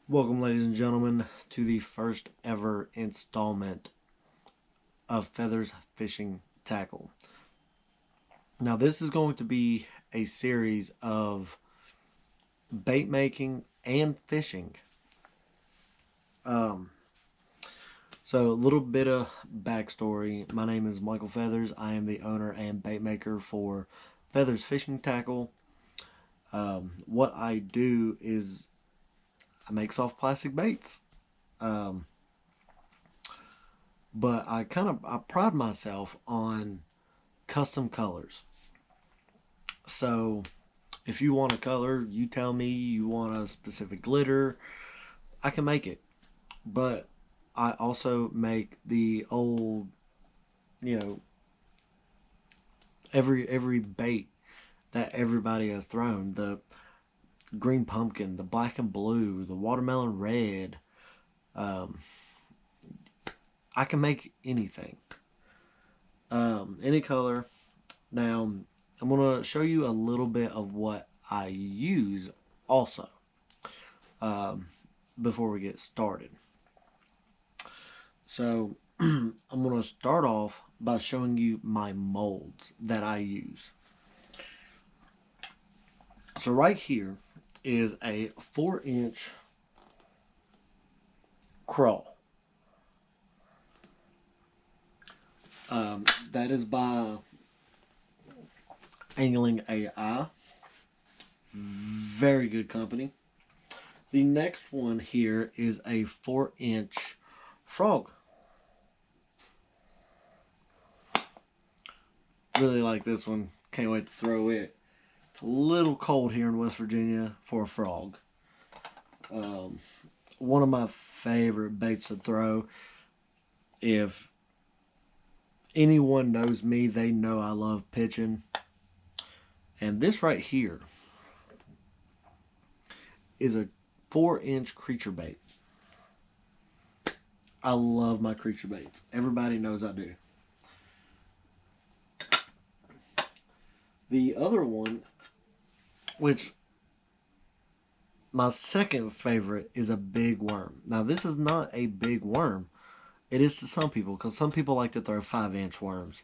Welcome, ladies and gentlemen, to the first ever installment of Feathers Fishing Tackle. Now, this is going to be a series of bait making and fishing. So, a little bit of backstory. My name is Michael Feathers. I am the owner and bait maker for Feathers Fishing Tackle. What I do is I make soft plastic baits. But I pride myself on custom colors. So if you want a color, you tell me you want a specific glitter, I can make it. But I also make the old, you know, every bait that everybody has thrown. The green pumpkin, the black and blue, the watermelon red. I can make anything. Any color. Now, I'm going to show you a little bit of what I use also before we get started. So, I'm going to start off by showing you my molds that I use. So, right here is a 4-inch craw. That is by anglingai. Very good company. The next one here is a 4-inch frog. Really like this one. Can't wait to throw it. It's a little cold here in West Virginia for a frog. One of my favorite baits to throw. If anyone knows me, they know I love pitching. And this right here is a 4-inch creature bait. I love my creature baits. Everybody knows I do. The other one, which my second favorite, is a big worm. Now, this is not a big worm. It is to some people, because some people like to throw 5-inch worms.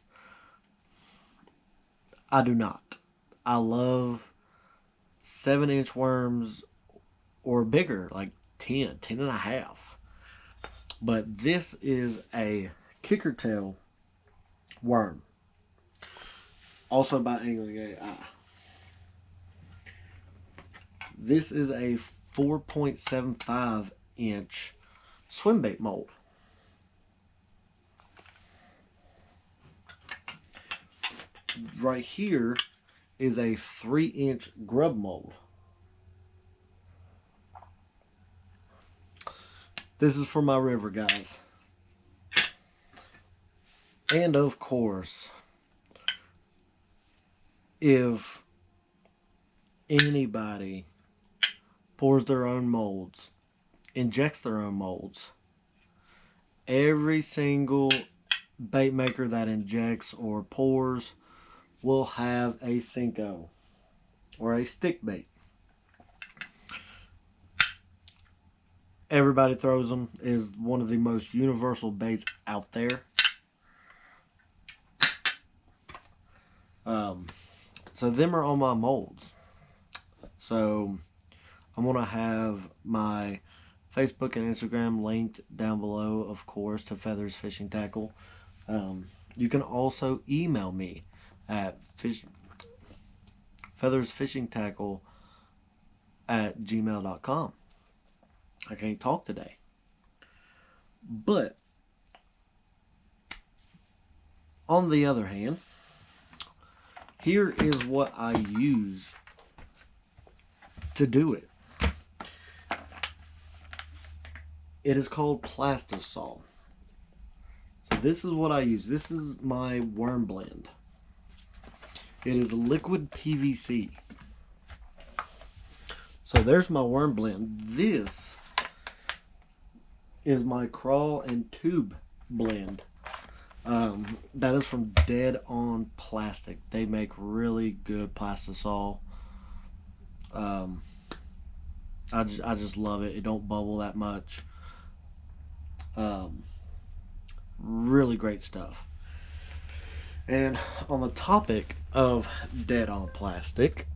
I do not. I love 7-inch worms or bigger, like 10 and a half. But this is a kicker tail worm. Also by anglingai. This is a 4.75 inch swim bait mold. Right here is a 3-inch grub mold. This is for my river guys. And of course, if anybody pours their own molds, injects their own molds, every single bait maker that injects or pours will have a Cinco or a stick bait. Everybody throws them. Is one of the most universal baits out there. So them are on my molds. So I'm going to have my Facebook and Instagram linked down below, of course, to Feathers Fishing Tackle. You can also email me at feathersfishingtackle@gmail.com. I can't talk today. But on the other hand, here is what I use to do it. It is called plastisol. So this is what I use. This is my worm blend. It is liquid PVC. So there's my worm blend. This is my craw and tube blend. That is from Dead on Plastic. They make really good plastisol. I just love it. It don't bubble that much. Um, really great stuff. And on the topic of Dead on Plastic,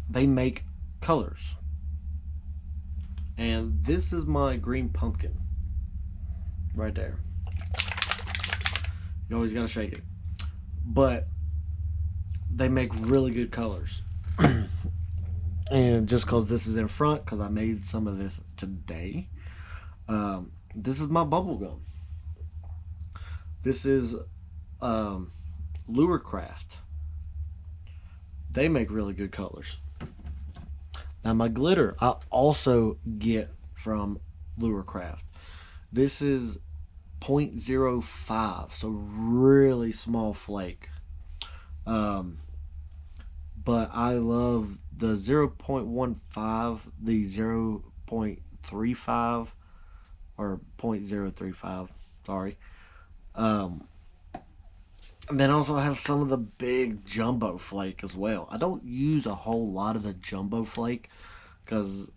they make colors. And this is my green pumpkin right there. You always gotta shake it. But they make really good colors. And just because this is in front, because I made some of this today, this is my bubble gum. This is Lure Craft. They make really good colors. Now my glitter I also get from Lure Craft. This is 0.05, so really small flake. Um, but I love the 0.15, the 0.35, or 0.035, sorry. Um, and then also have some of the big jumbo flake as well. I don't use a whole lot of the jumbo flake because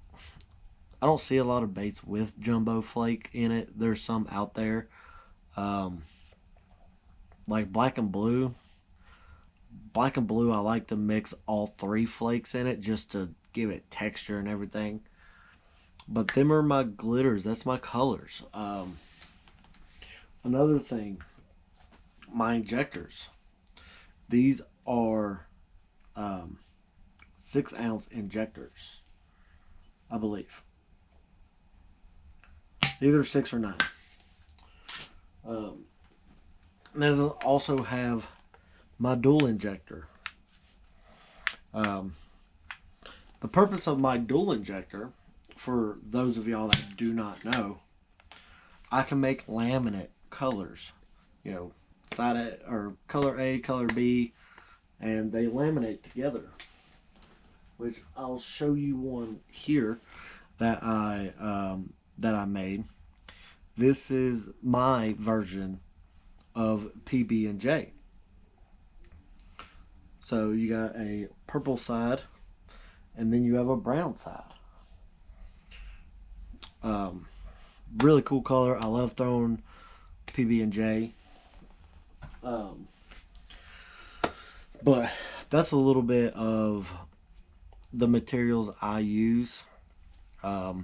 I don't see a lot of baits with jumbo flake in it. There's some out there, um, like black and blue. Black and blue, I like to mix all three flakes in it just to give it texture and everything. But them are my glitters. That's my colors. Another thing, my injectors. These are um, 6-ounce injectors, I believe. Either 6 or 9. Then I also have my dual injector. The purpose of my dual injector, for those of y'all that do not know, I can make laminate colors. You know, side A, or color A, color B, and they laminate together. Which I'll show you one here that I made. This is my version of PB and J. So you got a purple side, and then you have a brown side. Really cool color. I love throwing PB and J. But that's a little bit of the materials I use. A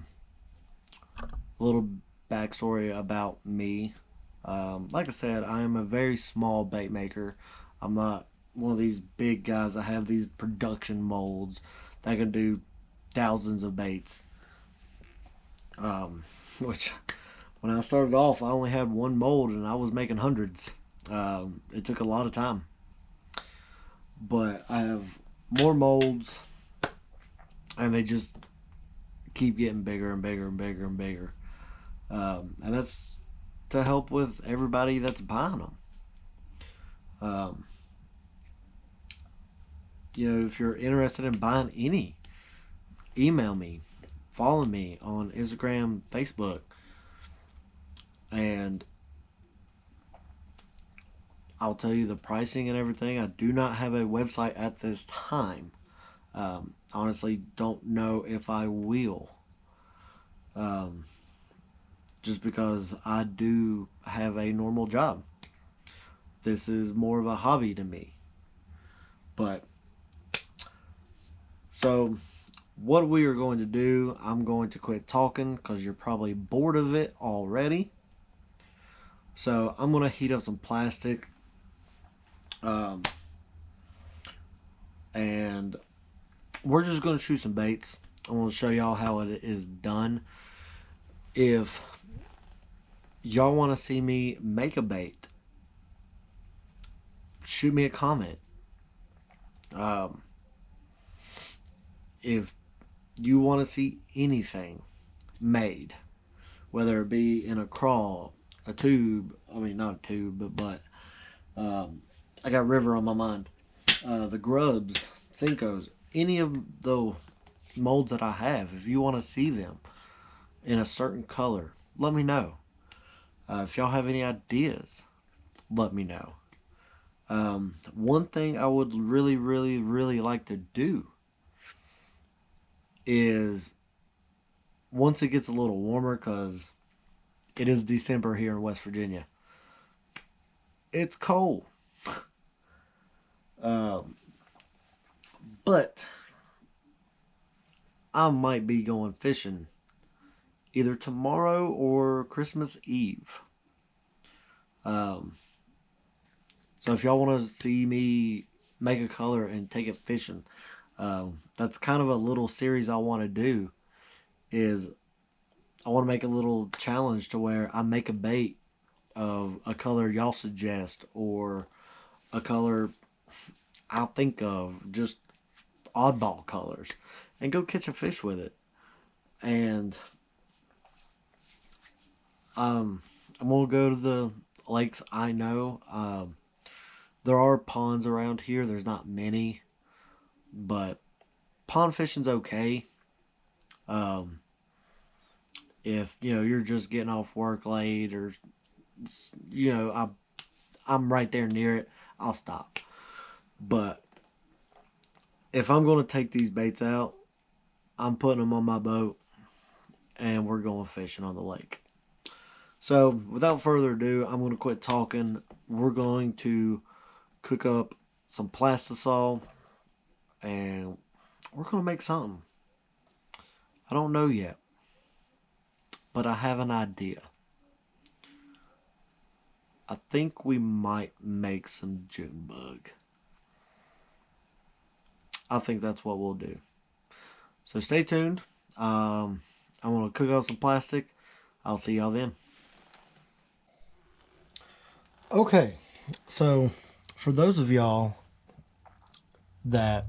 little backstory about me. Like I said, I am a very small bait maker. I'm not one of these big guys that have these production molds that can do thousands of baits. Which, when I started off, I only had one mold and I was making hundreds. It took a lot of time. But I have more molds, and they just keep getting bigger and bigger and bigger and bigger. And that's to help with everybody that's buying them. You know, if you're interested in buying any, email me, follow me on Instagram, Facebook, and I'll tell you the pricing and everything. I do not have a website at this time. Honestly, don't know if I will. Just because I do have a normal job. This is more of a hobby to me. But, so, what we are going to do, I'm going to quit talking because you're probably bored of it already. So, I'm going to heat up some plastic. And we're just going to shoot some baits. I want to show y'all how it is done. If y'all want to see me make a bait, shoot me a comment. If you want to see anything made, whether it be in a craw, a tube, I mean not a tube, but I got river on my mind, the grubs, Cincos, any of the molds that I have, if you want to see them in a certain color, let me know. If y'all have any ideas, let me know. One thing I would really like to do is once it gets a little warmer, because it is December here in West Virginia, it's cold. Um, but I might be going fishing either tomorrow or Christmas Eve. Um, so if y'all want to see me make a color and take it fishing, that's kind of a little series I want to do. Is I want to make a little challenge to where I make a bait of a color y'all suggest, or a color I think of, just oddball colors, and go catch a fish with it. And I'm gonna go to the lakes I know. There are ponds around here. There's not many, but pond fishing's okay. Um, if you're just getting off work late, or I'm right there near it, I'll stop. But if I'm going to take these baits out, I'm putting them on my boat and we're going fishing on the lake. So without further ado, I'm going to quit talking. We're going to cook up some plastisol and we're going to make something. I don't know yet, but I have an idea. I think we might make some June bug. I think that's what we'll do. So stay tuned. I'm going to cook up some plastic. I'll see y'all then. Okay, so for those of y'all that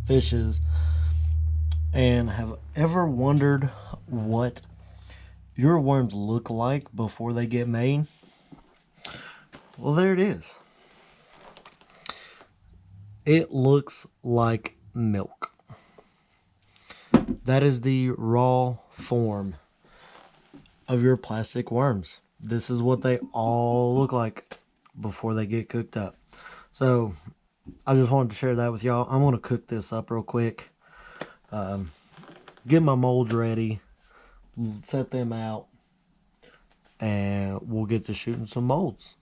fishes and have ever wondered what your worms look like before they get made, well, there it is. It looks like milk. That is the raw form of your plastic worms. This is what they all look like before they get cooked up. So I just wanted to share that with y'all. I'm going to cook this up real quick. Get my molds ready. Set them out. And we'll get to shooting some molds.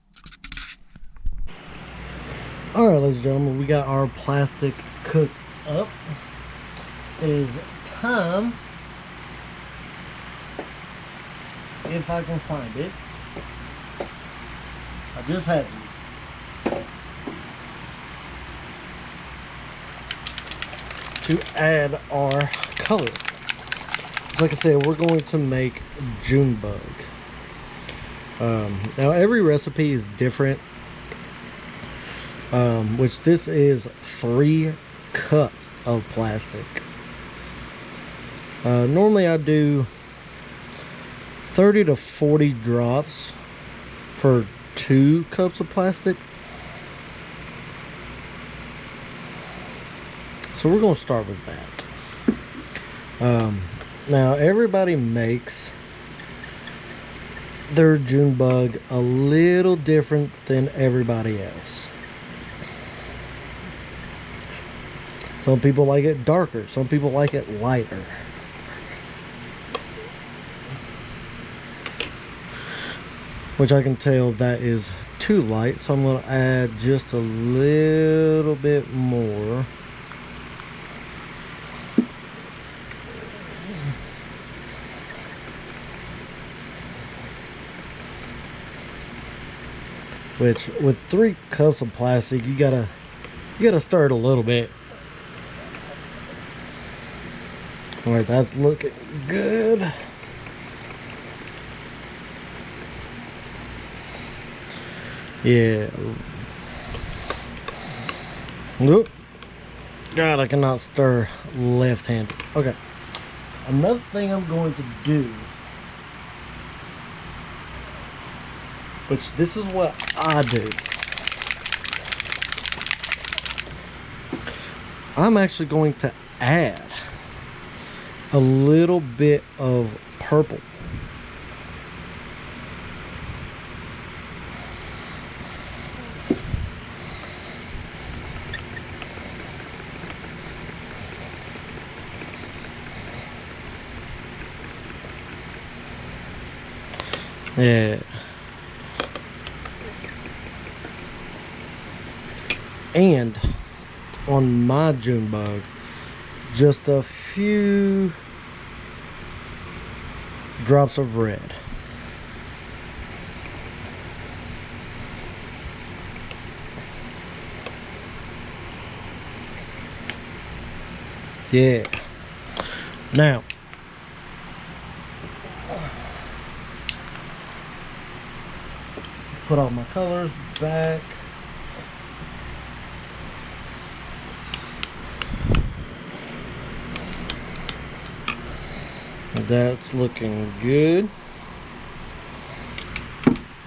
Alright, ladies and gentlemen, we got our plastic cooked up. It is time, if I can find it. I just had to add our color. Like I said, we're going to make June bug. Now every recipe is different. Which this is 3 cups of plastic. Normally I do 30 to 40 drops for 2 cups of plastic. So we're going to start with that. Now everybody makes their June bug a little different than everybody else. Some people like it darker. Some people like it lighter. Which I can tell that is too light. So I'm going to add just a little bit more. Which with 3 cups of plastic, you gotta stir it a little bit. Alright, that's looking good. Yeah. Nope. God, I cannot stir left-handed. Okay. Another thing I'm going to do, which this is what I do. I'm actually going to add a little bit of purple. Yeah. And on my June bug, just a few drops of red. Yeah. Now, put all my colors back. That's looking good.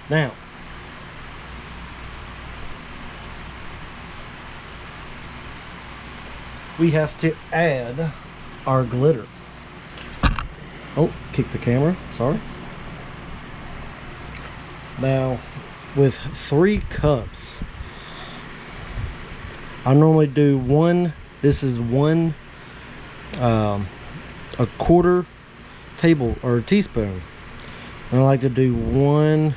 Now, we have to add our glitter. Oh, kick the camera, sorry. Now, with 3 cups, I normally do one, this is one, a quarter table or teaspoon. And I like to do 1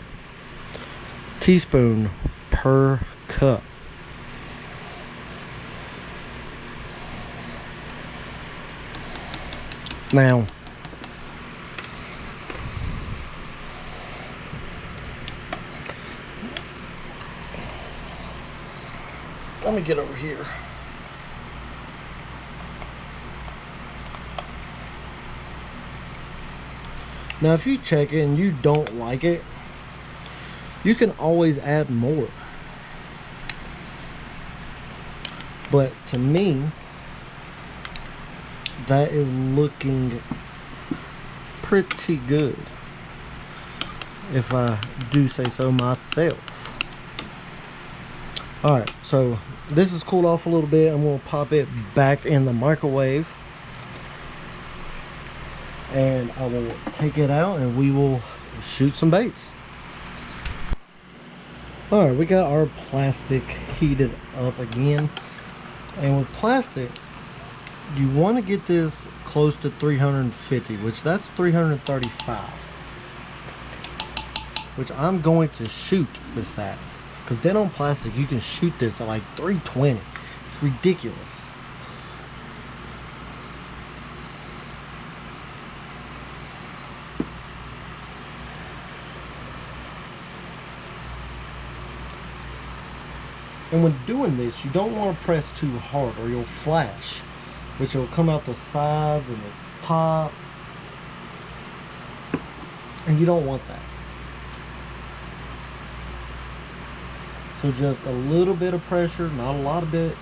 teaspoon per cup. Now, let me get over here. Now, if you check it and you don't like it, you can always add more. But to me, that is looking pretty good, if I do say so myself. Alright, so this is cooled off a little bit. I'm going to pop it back in the microwave, and I will take it out and we will shoot some baits. Alright, we got our plastic heated up again, and with plastic you want to get this close to 350, which that's 335, which I'm going to shoot with that, because dead on plastic you can shoot this at like 320. It's ridiculous. And when doing this, you don't want to press too hard or you'll flash, which will come out the sides and the top, and you don't want that. So just a little bit of pressure, not a lot of it.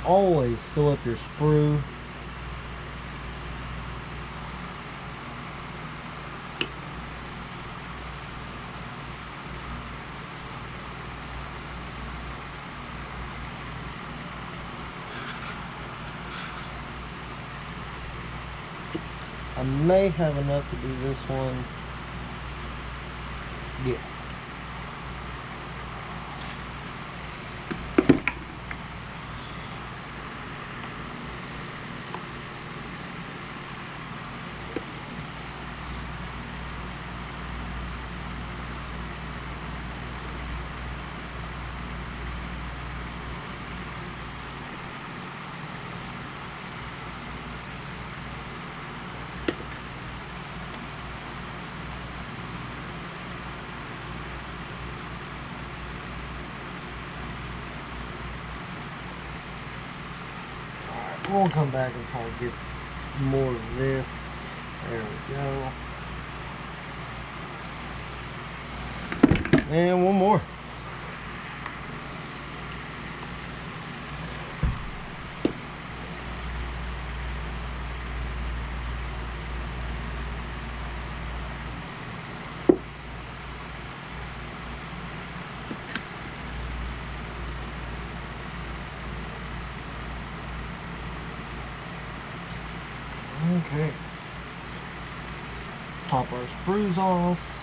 Always fill up your sprue. I may have enough to do this one. Yeah. We'll come back and try to get more of this. There we go. And one more. Okay. Pop our sprues off.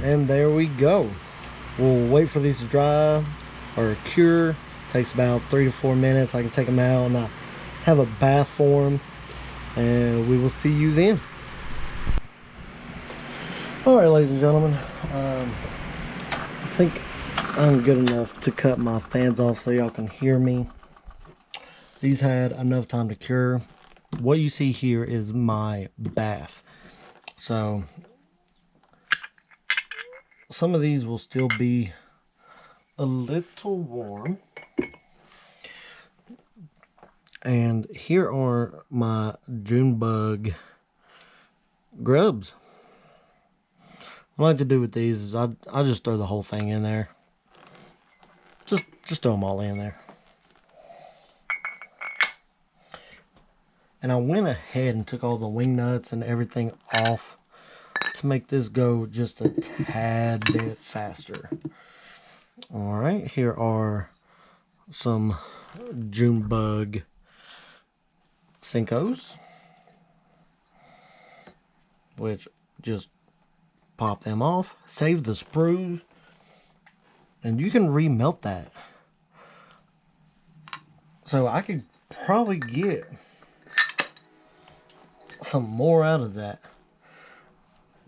And there we go. We'll wait for these to dry or cure. Takes about 3 to 4 minutes. I can take them out and I have a bath for them, and we will see you then. Alright, ladies and gentlemen, I think I'm good enough to cut my fans off so y'all can hear me. These had enough time to cure. What you see here is my bath. So some of these will still be a little warm. And here are my June bug grubs. What I like to do with these is I just throw the whole thing in there. Just throw them all in there. And I went ahead and took all the wing nuts and everything off to make this go just a tad bit faster. Alright, here are some June bug Cincos, which just pop them off, save the sprues, and you can remelt that. So I could probably get some more out of that.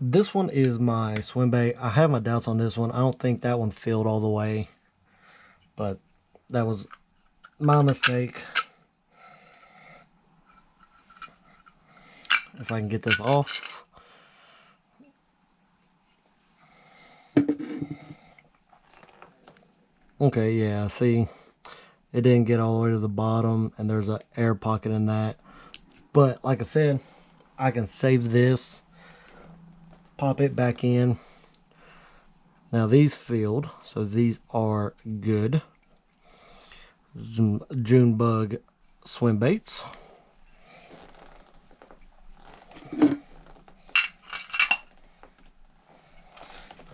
This one is my swim bait. I have my doubts on this one. I don't think that one filled all the way, but that was my mistake. If I can get this off. Okay, yeah, see, it didn't get all the way to the bottom, and there's an air pocket in that. But like I said, I can save this, pop it back in. Now these filled, so these are good. Some June bug swim baits.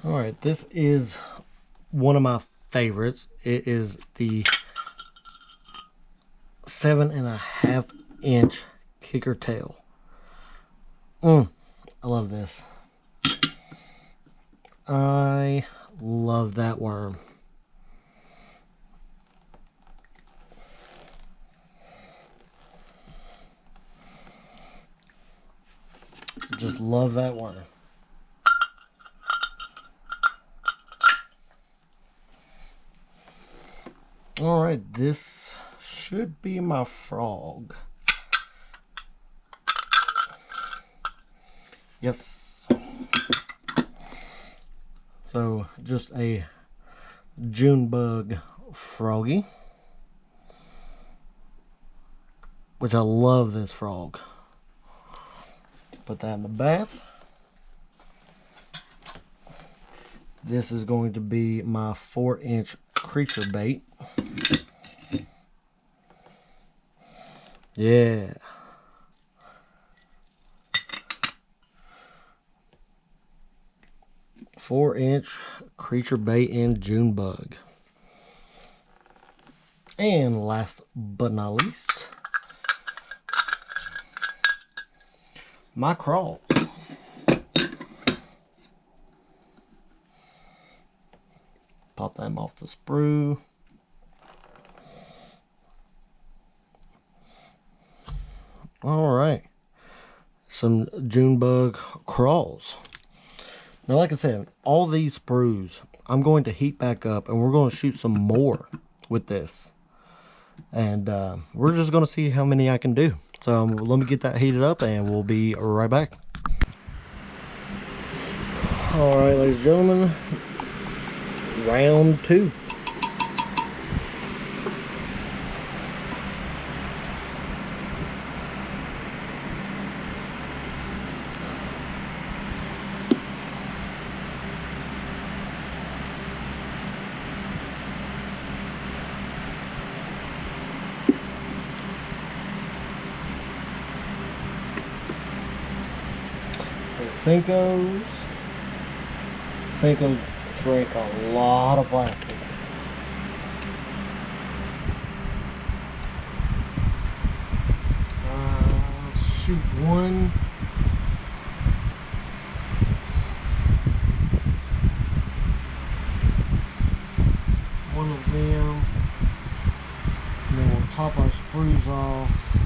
Alright, this is one of my favorites. It is the 7.5 inch kicker tail. I love this. I love that worm. Just love that worm. Alright, this should be my frog. Yes. So, just a June bug froggy. Which I love this frog. Put that in the bath. This is going to be my 4-inch creature bait. Yeah. Four-inch creature bait in June bug. And last but not least, my craws. Pop them off the sprue. Alright. Some June bug craws. Now, like I said, all these sprues, I'm going to heat back up and we're going to shoot some more with this. And we're just going to see how many I can do. So let me get that heated up and we'll be right back. Alright, ladies and gentlemen, round 2. Cincos drink a lot of plastic. Shoot one. top our sprues off.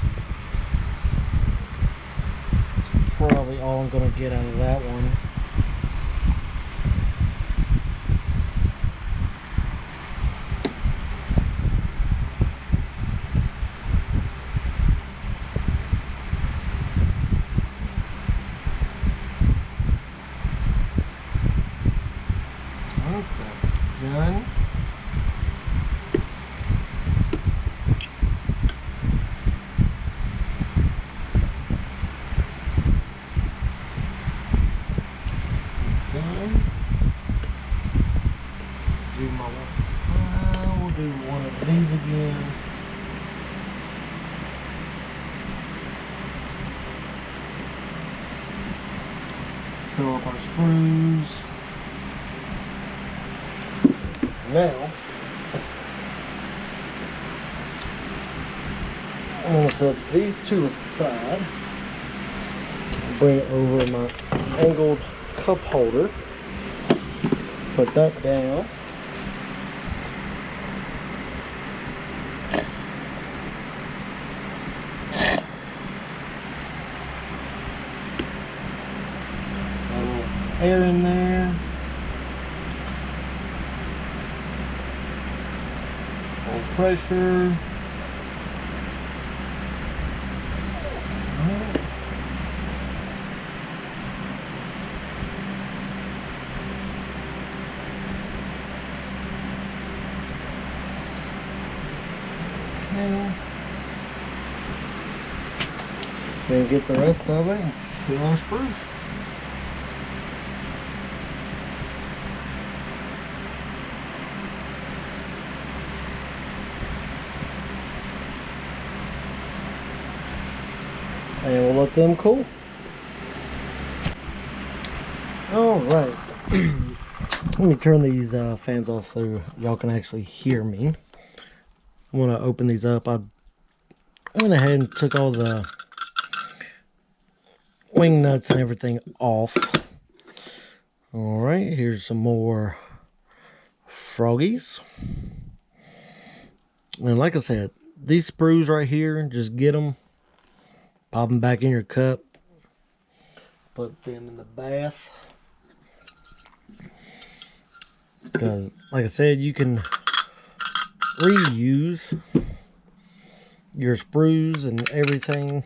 That's probably all I'm going to get out of that one. Done. We'll do one of these again. Fill up our sprues. Now, I'm going to set these two aside. Bring it over my angled cup holder. Put that down. A little air in there. Pressure. Okay. Then get the rest of it and fill our spruce. And we'll let them cool. Alright. Let me turn these fans off so y'all can actually hear me. I'm going to open these up. I went ahead and took all the wing nuts and everything off. Alright, here's some more froggies. And like I said, these sprues right here, just get them. Pop them back in your cup. Put them in the bath. Because, like I said, you can reuse your sprues and everything.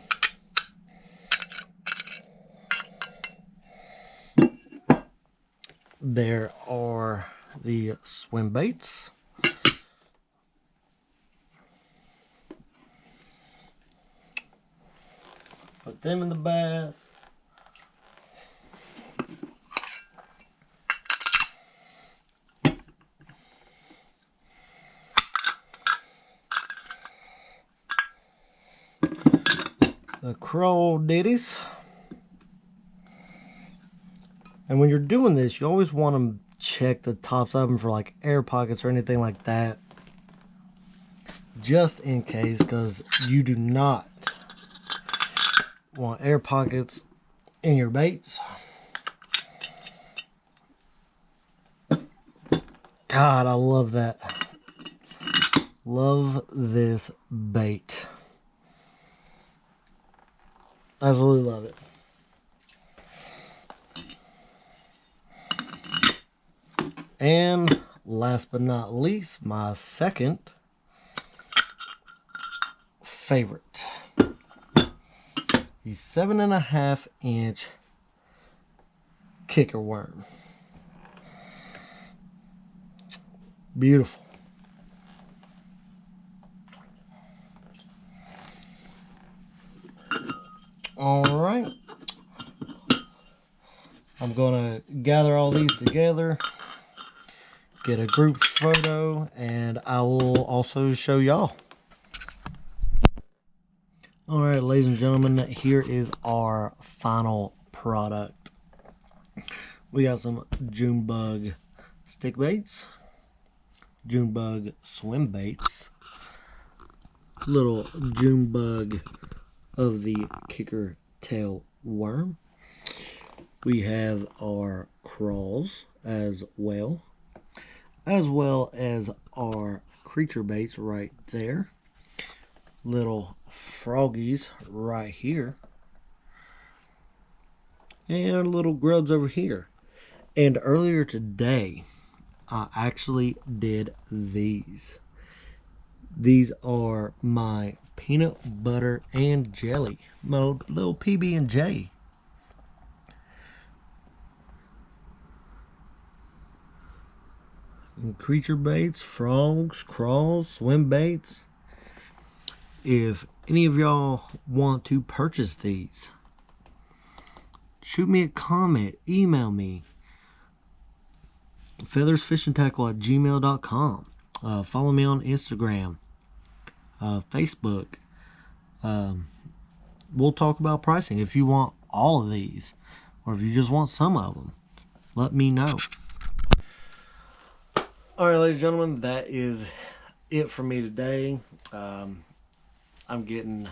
There are the swim baits. Put them in the bath. The craw ditties. And when you're doing this, you always want to check the tops of them for like air pockets or anything like that. Just in case, because you do not want air pockets in your baits. God, I love that. Love this bait. Absolutely love it. And last but not least, my second favorite. The 7.5 inch kicker worm. Beautiful. All right. I'm gonna gather all these together, get a group photo, and I will also show y'all. All right, ladies and gentlemen, here is our final product. We got some June bug stick baits, June bug swim baits, little June bug of the kicker tail worm. We have our craws as well as our creature baits right there. little froggies right here, and little grubs over here. And earlier today, I actually did these. These are my peanut butter and jelly, my little PB&J. And creature baits, frogs, craws, swim baits. If any of y'all want to purchase these, shoot me a comment, email me, feathersfishingtackle@gmail.com. Follow me on Instagram, Facebook. We'll talk about pricing. If you want all of these, or if you just want some of them, let me know. Alright, ladies and gentlemen, that is it for me today. I'm getting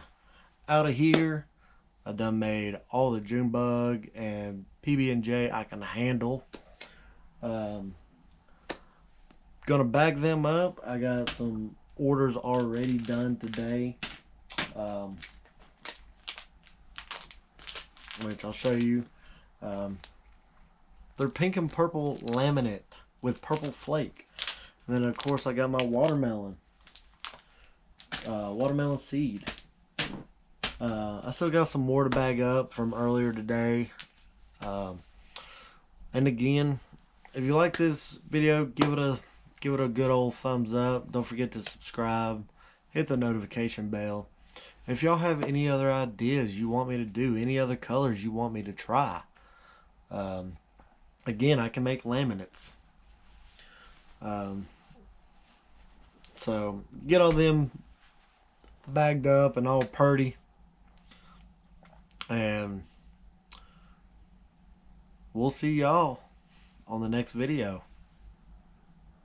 out of here. I done made all the June bug and PB&J I can handle. Gonna bag them up. I got some orders already done today, which I'll show you. They're pink and purple laminate with purple flake. And then of course I got my watermelon seed. I still got some more to bag up from earlier today. And again, if you like this video, give it a good old thumbs up. Don't forget to subscribe, hit the notification bell. If y'all have any other ideas you want me to do, any other colors you want me to try, again, I can make laminates. So get all them bagged up and all purty, and we'll see y'all on the next video.